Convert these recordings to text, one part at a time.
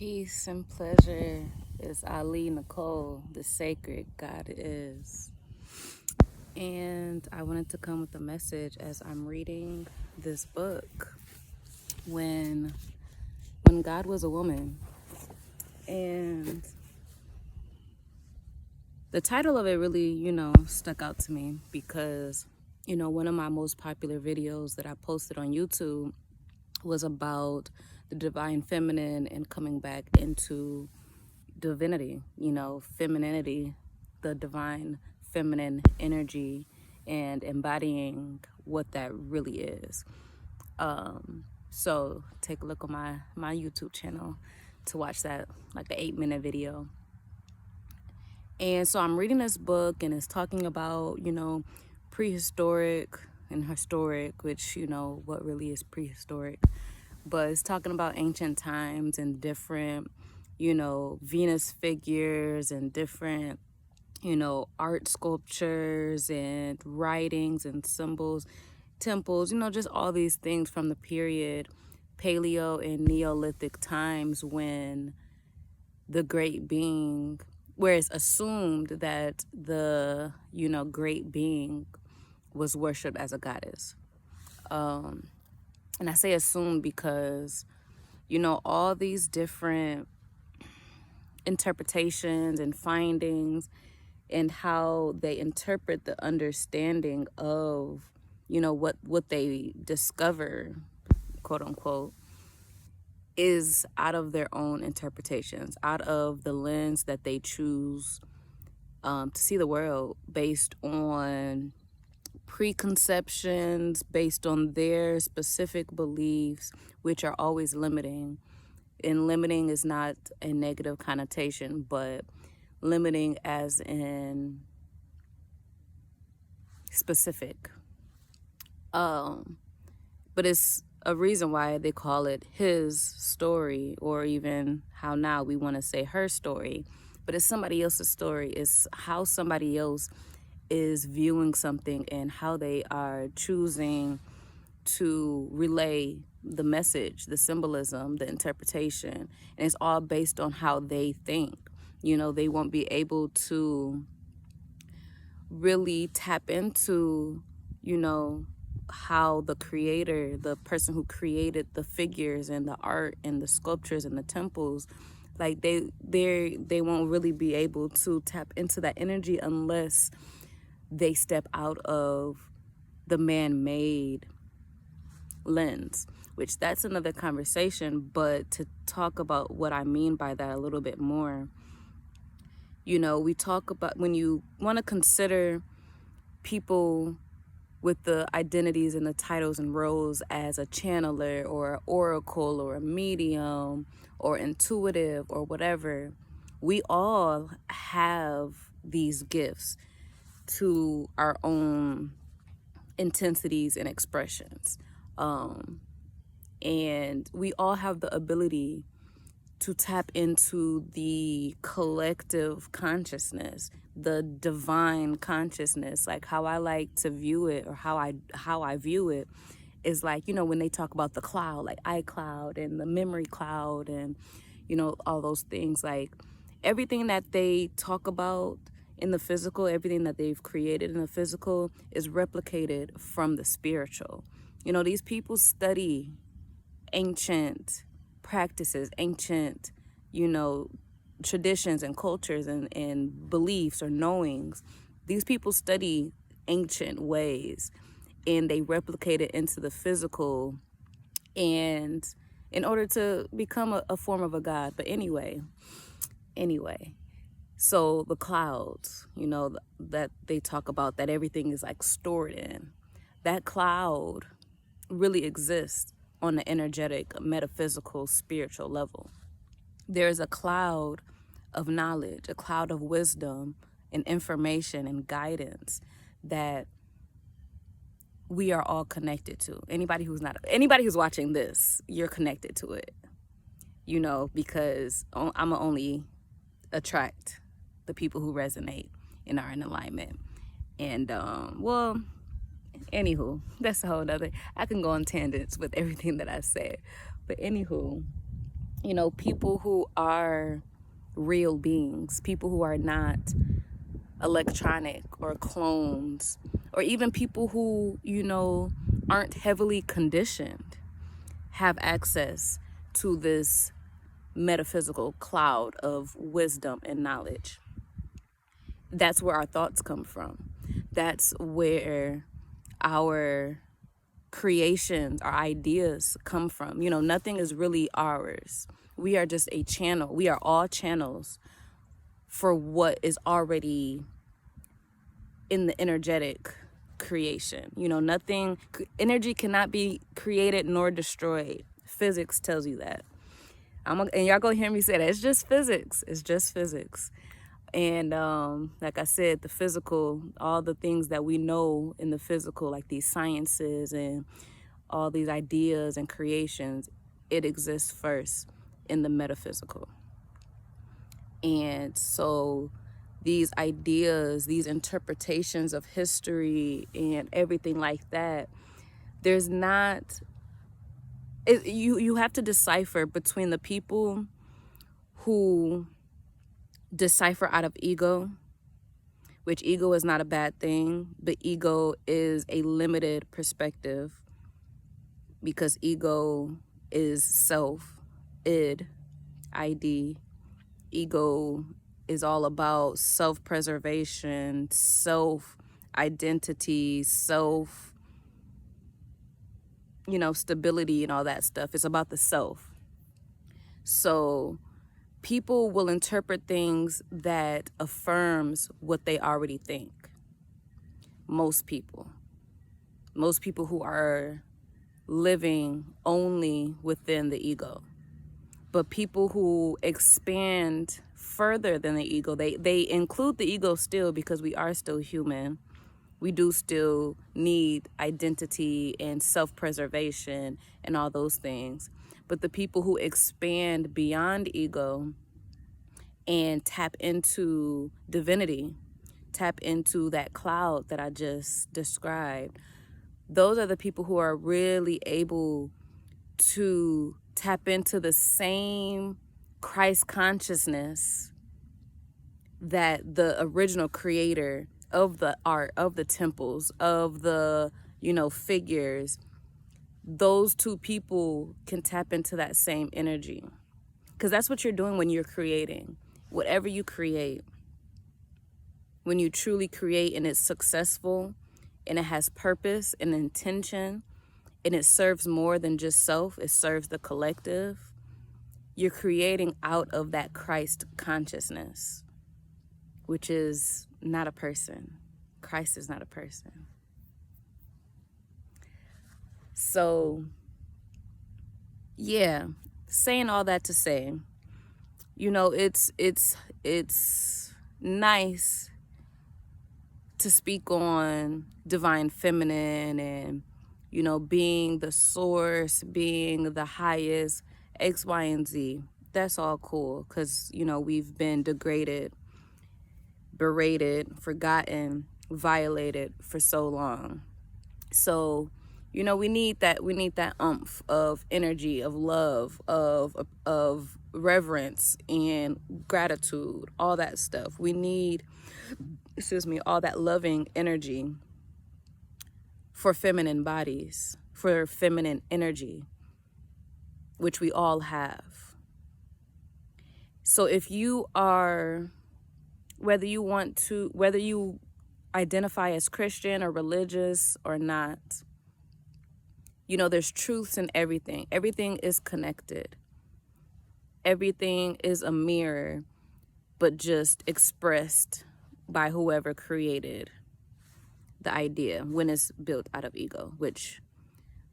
Peace and pleasure is Ali Nicole, the sacred God is. And I wanted to come with a message as I'm reading this book when God was a woman. And the title of it really, stuck out to me because, one of my most popular videos that I posted on YouTube was about the divine feminine and coming back into divinity, femininity, the divine feminine energy, and embodying what that really is. So take a look on my YouTube channel to watch that, like an 8-minute video. And so I'm reading this book, and it's talking about, prehistoric and historic, which, what really is prehistoric. But it's talking about ancient times and different, Venus figures and different, art sculptures and writings and symbols, temples, just all these things from the period Paleo and Neolithic times when the great being, where it's assumed that the, great being was worshipped as a goddess. And I say assumed because, all these different interpretations and findings and how they interpret the understanding of, what they discover, quote unquote, is out of their own interpretations, out of the lens that they choose to see the world based on preconceptions, based on their specific beliefs, which are always limiting. And limiting is not a negative connotation, but limiting as in specific. But it's a reason why they call it his story, or even how now we want to say her story. But it's somebody else's story. It's how somebody else is viewing something and how they are choosing to relay the message, the symbolism, the interpretation. And it's all based on how they think. They won't be able to really tap into, how the creator, the person who created the figures and the art and the sculptures and the temples, like they won't really be able to tap into that energy unless they step out of the man-made lens, which that's another conversation. But to talk about what I mean by that a little bit more, we talk about when you want to consider people with the identities and the titles and roles as a channeler or an oracle or a medium or intuitive or whatever, we all have these gifts to our own intensities and expressions. And we all have the ability to tap into the collective consciousness, the divine consciousness. Like how I like to view it, or how I view it, is like, when they talk about the cloud, like iCloud and the memory cloud and, all those things. Like everything that they talk about in the physical, everything that they've created in the physical is replicated from the spiritual. These people study ancient practices, ancient, traditions and cultures and beliefs or knowings. These people study ancient ways and they replicate it into the physical, and in order to become a form of a god. But anyway, so the clouds, that they talk about, that everything is like stored in, that cloud really exists on the energetic, metaphysical, spiritual level. There is a cloud of knowledge, a cloud of wisdom and information and guidance that we are all connected to. Anybody who's watching this, you're connected to it, because I'm only attract the people who resonate and are in alignment. And anywho, that's a whole nother, I can go on tangents with everything that I said. But anywho, People who are real beings, people who are not electronic or clones, or even people who, aren't heavily conditioned, have access to this metaphysical cloud of wisdom and knowledge. That's where our thoughts come from. That's where our creations, our ideas come from. Nothing is really ours. We are just a channel. We are all channels for what is already in the energetic creation. Nothing, energy cannot be created nor destroyed. Physics tells you that. And y'all gonna hear me say that. It's just physics. It's just physics. And like I said, the physical, all the things that we know in the physical, like these sciences and all these ideas and creations, it exists first in the metaphysical. And so these ideas, these interpretations of history and everything like that, there's not, you have to decipher between the people who decipher out of ego, which ego is not a bad thing, but ego is a limited perspective, because ego is self, id, id. Ego is all about self-preservation, self-identity, stability and all that stuff. It's about the self. So people will interpret things that affirms what they already think. Most people who are living only within the ego. But people who expand further than the ego, they include the ego still, because we are still human. We do still need identity and self-preservation and all those things. But the people who expand beyond ego and tap into divinity, tap into that cloud that I just described, those are the people who are really able to tap into the same Christ consciousness that the original creator of the art, of the temples, of the, figures, those two people can tap into that same energy. Because that's what you're doing when you're creating. Whatever you create, when you truly create and it's successful and it has purpose and intention, and it serves more than just self, it serves the collective, you're creating out of that Christ consciousness, which is not a person. Christ is not a person. So, yeah, saying all that to say, it's nice to speak on divine feminine and being the source, being the highest, X, Y, and Z. That's all cool, because, we've been degraded, berated, forgotten, violated for so long. So, we need that oomph of energy, of love, of reverence and gratitude, all that stuff. We need, all that loving energy for feminine bodies, for feminine energy, which we all have. So if you are, whether you identify as Christian or religious or not, there's truths in everything. Everything is connected. Everything is a mirror, but just expressed by whoever created the idea when it's built out of ego, which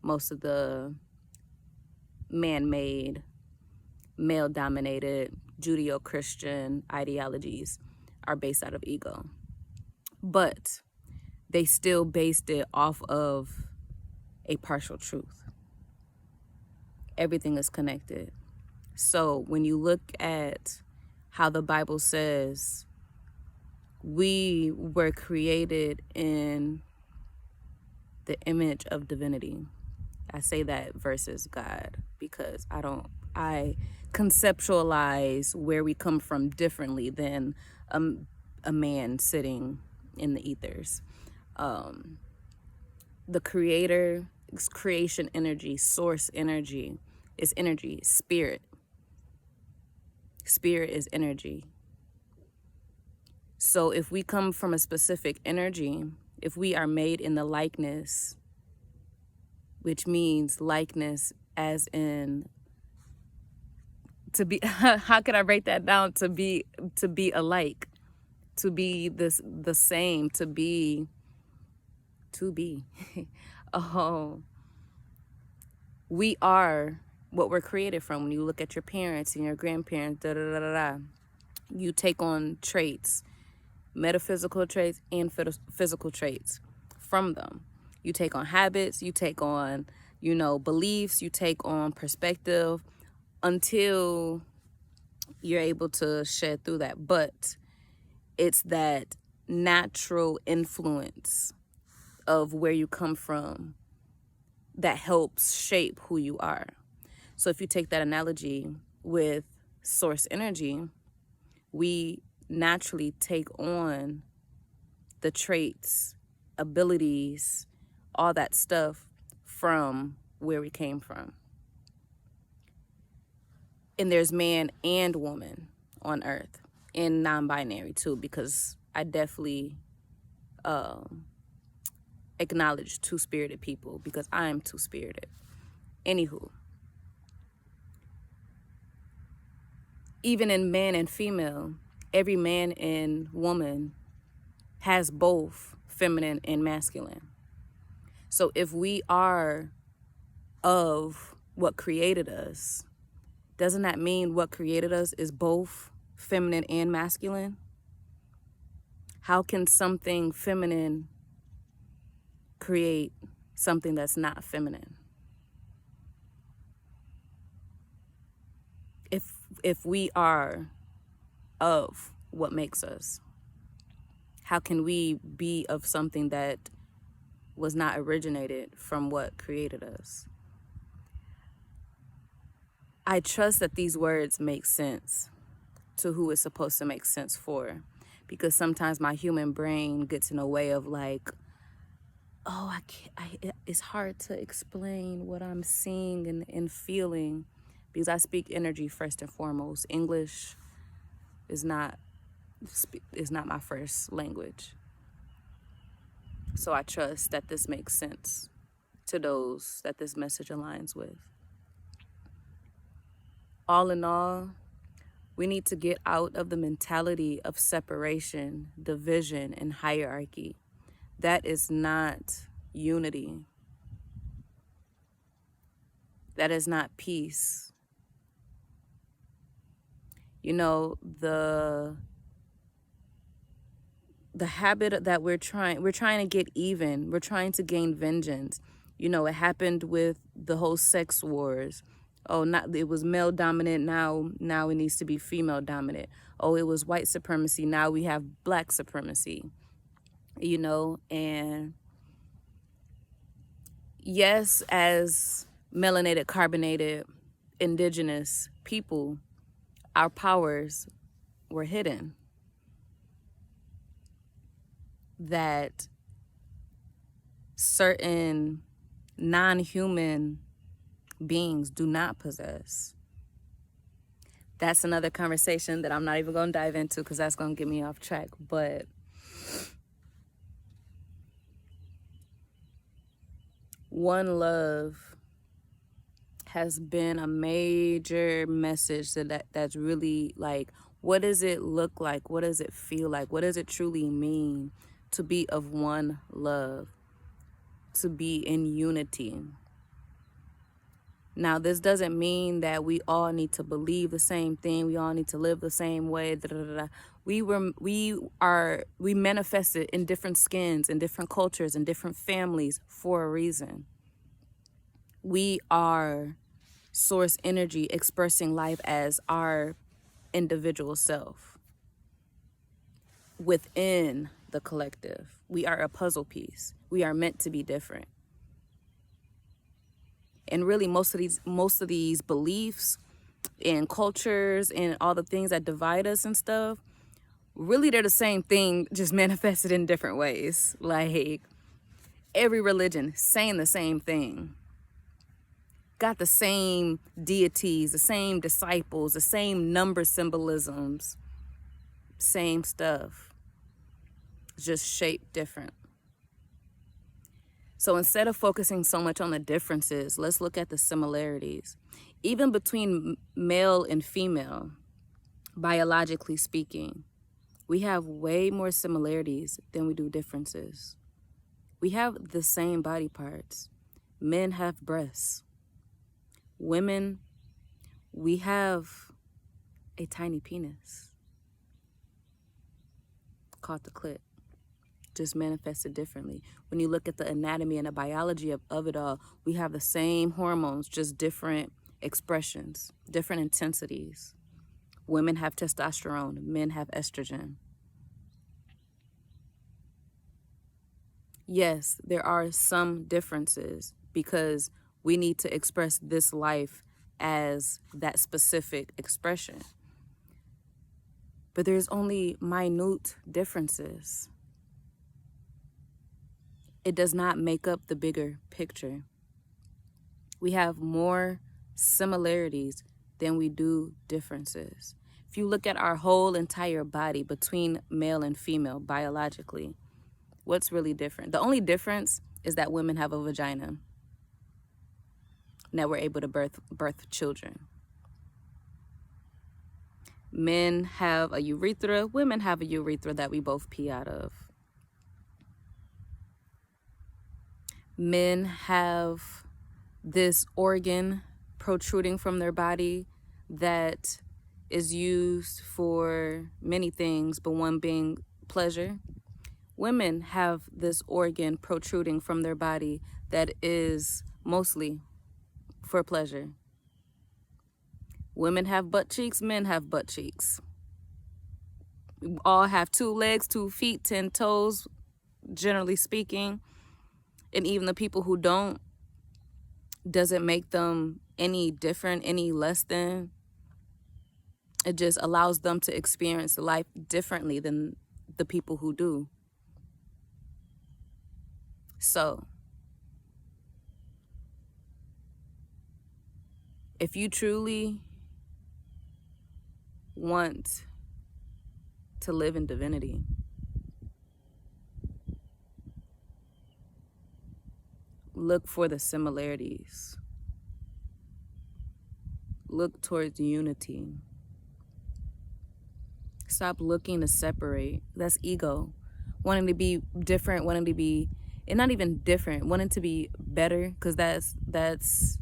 most of the man-made, male-dominated Judeo-Christian ideologies are based out of ego. But they still based it off of a partial truth. Everything is connected. So when you look at how the Bible says we were created in the image of divinity, I say that versus God because I conceptualize where we come from differently than a man sitting in the ethers. The creator, creation energy, source energy is energy, spirit. Spirit is energy. So if we come from a specific energy, if we are made in the likeness, which means likeness as in to be, how could I break that down? To be alike, to be the same, to be. Oh, we are what we're created from. When you look at your parents and your grandparents, you take on traits, metaphysical traits and physical traits from them. You take on habits, you take on, beliefs, you take on perspective until you're able to shed through that. But it's that natural influence of where you come from that helps shape who you are. So if you take that analogy with source energy, we naturally take on the traits, abilities, all that stuff from where we came from. And there's man and woman on earth, and non-binary too, because I definitely acknowledge two-spirited people because I am two-spirited. Anywho, even in man and female, every man and woman has both feminine and masculine. So if we are of what created us, doesn't that mean what created us is both feminine and masculine? How can something feminine create something that's not feminine? If we are of what makes us, how can we be of something that was not originated from what created us? I trust that these words make sense to who it's supposed to make sense for, because sometimes my human brain gets in a way of like, oh, it's hard to explain what I'm seeing and feeling, because I speak energy first and foremost. English is not my first language. So I trust that this makes sense to those that this message aligns with. All in all, we need to get out of the mentality of separation, division, and hierarchy. That is not unity. That is not peace. The habit that we're trying to get even. We're trying to gain vengeance. It happened with the whole sex wars. Oh, it was male dominant, now it needs to be female dominant. Oh, it was white supremacy, now we have black supremacy. And yes, as melanated, carbonated, indigenous people, our powers were hidden. That certain non-human beings do not possess. That's another conversation that I'm not even going to dive into because that's going to get me off track. But one love has been a major message that's really like, what does it look like? What does it feel like? What does it truly mean to be of one love, to be in unity? Now, this doesn't mean that we all need to believe the same thing. We all need to live the same way. We manifested in different skins, in different cultures, in different families for a reason. We are source energy expressing life as our individual self within the collective. We are a puzzle piece. We are meant to be different. And really, most of these beliefs and cultures and all the things that divide us and stuff, really they're the same thing, just manifested in different ways. Like every religion saying the same thing, got the same deities, the same disciples, the same number symbolisms, same stuff, just shaped different. So instead of focusing so much on the differences, let's look at the similarities. Even between male and female, biologically speaking, we have way more similarities than we do differences. We have the same body parts. Men have breasts. Women, we have a tiny penis called the clit, just manifested differently. When you look at the anatomy and the biology of it all, we have the same hormones, just different expressions, different intensities. Women have testosterone, men have estrogen. Yes, there are some differences because we need to express this life as that specific expression. But there's only minute differences. It does not make up the bigger picture. We have more similarities than we do differences. If you look at our whole entire body between male and female biologically, what's really different? The only difference is that women have a vagina and that we're able to birth children. Men have a urethra, women have a urethra that we both pee out of. Men have this organ protruding from their body that is used for many things, but one being pleasure. Women have this organ protruding from their body that is mostly for pleasure. Women have butt cheeks, men have butt cheeks. We all have 2 legs, 2 feet, 10 toes, generally speaking. And even the people who don't, doesn't make them any different, any less than. It just allows them to experience life differently than the people who do. So, if you truly want to live in divinity, look for the similarities. Look towards unity. Stop looking to separate. That's ego. Wanting to be different, wanting to be, and not even different, wanting to be better, because that's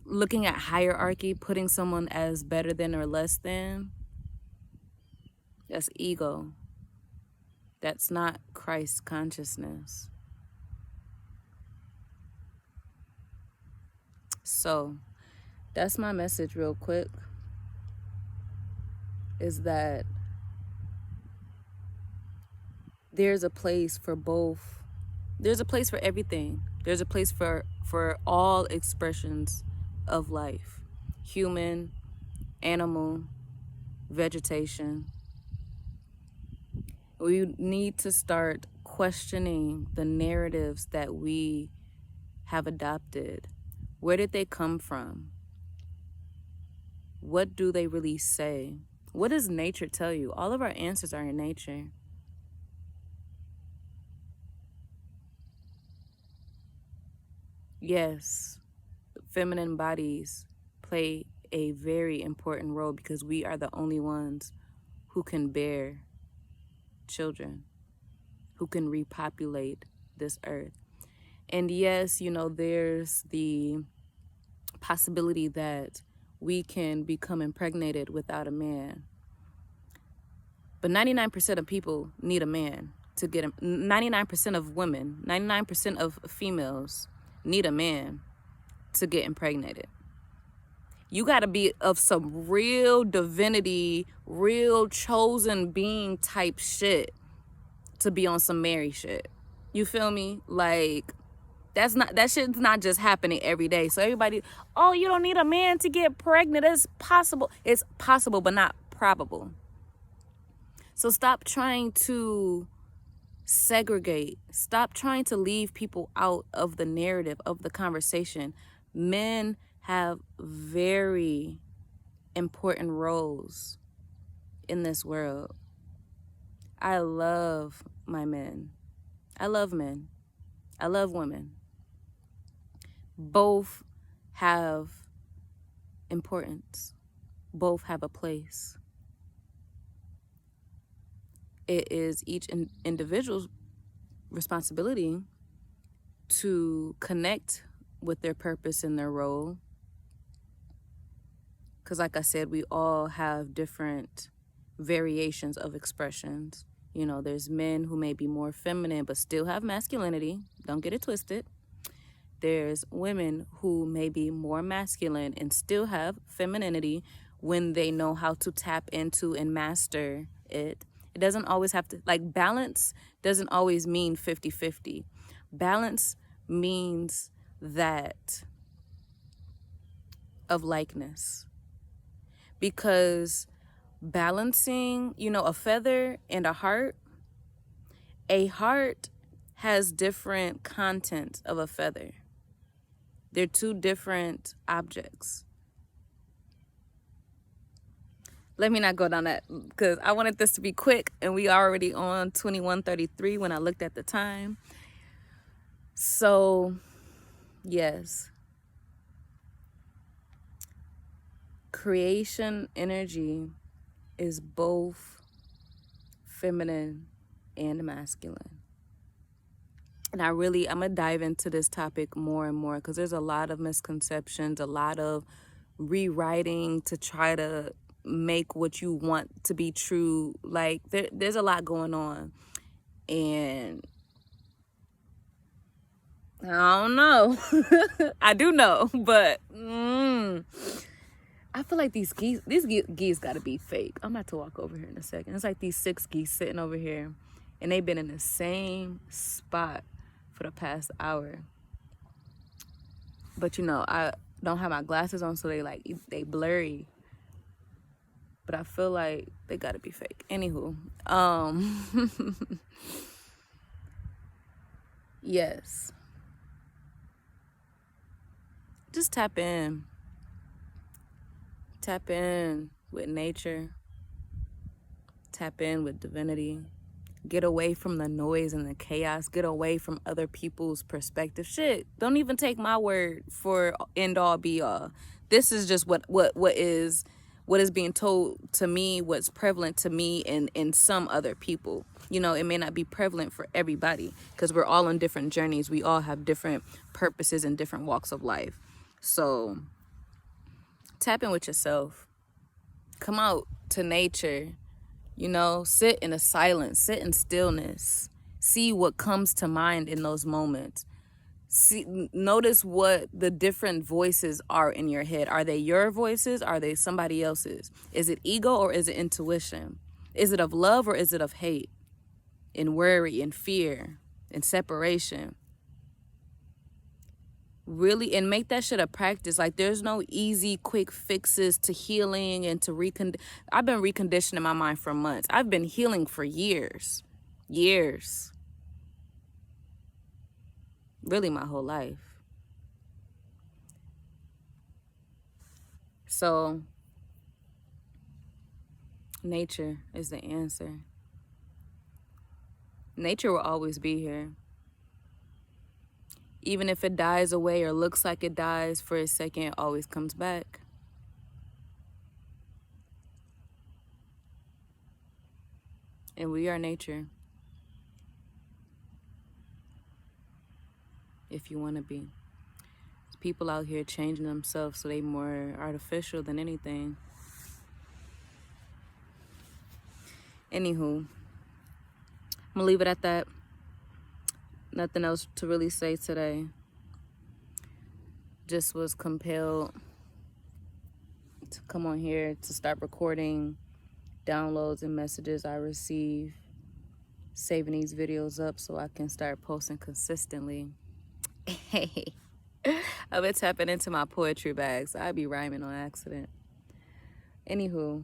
looking at hierarchy, putting someone as better than or less than. That's ego. That's not Christ consciousness. So that's my message real quick, is that there's a place for both. There's a place for everything. There's a place for all expressions of life. Human, animal, vegetation. We need to start questioning the narratives that we have adopted. Where did they come from? What do they really say? What does nature tell you? All of our answers are in nature. Yes, feminine bodies play a very important role because we are the only ones who can bear children, who can repopulate this earth. And yes, there's the possibility that we can become impregnated without a man. But 99% of people need a man to get him. 99% of women, 99% of females need a man to get impregnated. You got to be of some real divinity, real chosen being type shit to be on some Mary shit. You feel me? Like, That shit's not just happening every day. So everybody, oh, you don't need a man to get pregnant. It's possible. It's possible, but not probable. So stop trying to segregate. Stop trying to leave people out of the narrative, of the conversation. Men have very important roles in this world. I love my men. I love men. I love women. Both have importance. Both have a place. It is each individual's responsibility to connect with their purpose and their role. Because like I said, we all have different variations of expressions. You know, there's men who may be more feminine but still have masculinity. Don't get it twisted. There's women who may be more masculine and still have femininity when they know how to tap into and master it. It doesn't always have to, like, balance doesn't always mean 50-50. Balance means that of likeness. Because balancing, you know, a feather and a heart has different content of a feather. They're two different objects. Let me not go down that because I wanted this to be quick and we already on 21:33 when I looked at the time. So, yes. Creation energy is both feminine and masculine. And I'm going to dive into this topic more and more because there's a lot of misconceptions, a lot of rewriting to try to make what you want to be true. Like, there's a lot going on. And I don't know. I do know, but I feel like these geese got to be fake. I'm about to walk over here in a second. It's like these 6 geese sitting over here, and they've been in the same spot for the past hour. But, you know, I don't have my glasses on, so they blurry. But I feel like they got to be fake. Anywho, yes. Just tap in. Tap in with nature. Tap in with divinity. Get away from the noise and the chaos. Get away from other people's perspective. Shit, don't even take my word for end all be all. This is just what is being told to me, what's prevalent to me and some other people. You know, it may not be prevalent for everybody because we're all on different journeys. We all have different purposes and different walks of life. So tap in with yourself. Come out to nature. You know, sit in a silence, sit in stillness. See what comes to mind in those moments. Notice what the different voices are in your head. Are they your voices? Are they somebody else's? Is it ego or is it intuition? Is it of love or is it of hate? And worry and fear and separation. Really, and make that shit a practice. Like, there's no easy, quick fixes to healing and to I've been reconditioning my mind for months. I've been healing for years. Really, my whole life. So, nature is the answer. Nature will always be here. Even if it dies away or looks like it dies for a second, it always comes back. And we are nature. If you want to be. There's people out here changing themselves so they more artificial than anything. Anywho, I'm gonna leave it at that. Nothing else to really say today. Just was compelled to come on here to start recording downloads and messages I receive, saving these videos up so I can start posting consistently. Hey, I've been tapping into my poetry bags. I be rhyming on accident. Anywho,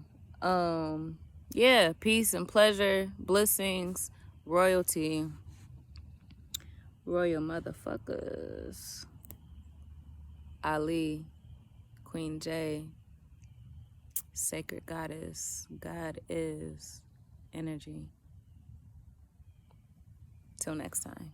yeah, peace and pleasure, blessings, royalty, royal motherfuckers. Ali, Queen J, sacred goddess, God is energy. Till next time.